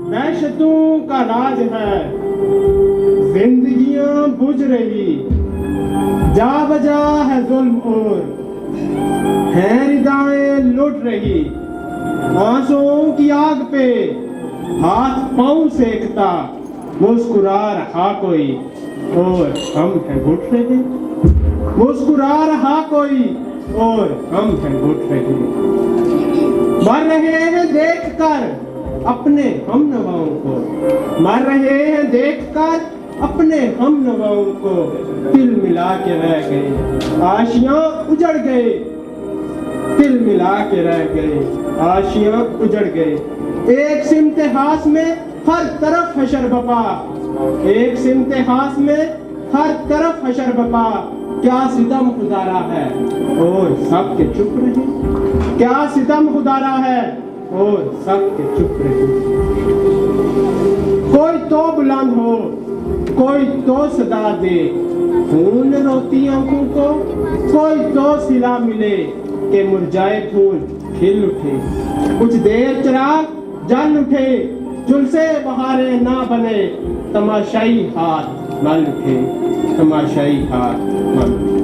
وحشتوں کا راج ہے زندگیاں بجھ رہی جا بجا ہے ظلم اور ہیں ردائیں لٹ رہی آنسوؤں کی آگ پہ ہاتھ پاؤں سیکتا مسکرا رہا کوئی اور ہم ہیں گھٹ رہے مسکرا رہا کوئی اور ہم ہیں گھٹ رہے مر رہے ہیں دیکھ کر اپنے ہم نواؤں کو مر رہے ہیں دیکھ کر اپنے ہم نواؤں کو دل ملا کے رہ گئے آشیاں اجڑ گئے دل ملا کے رہ گئے آشیاں اجڑ گئے ایک سمت ہاس میں ہر طرف حشر بپا ایک سمت ہاس میں ہر طرف حشر بپا کیا ستم خدارا ہے اور سب کے چپ رہے کیا ستم خدارا ہے اور سب کے چپ رہے کوئی تو بلند ہو کوئی تو صدا دے خون روتی آنکھوں کو کوئی تو صلہ ملے کہ مرجائے پھول کھل اٹھے کچھ دیر چراغ جل اٹھے جلسے بہاریں نہ بنے تماشائی ہاتھ مل اٹھے تماشائی ہاتھ مل اٹھے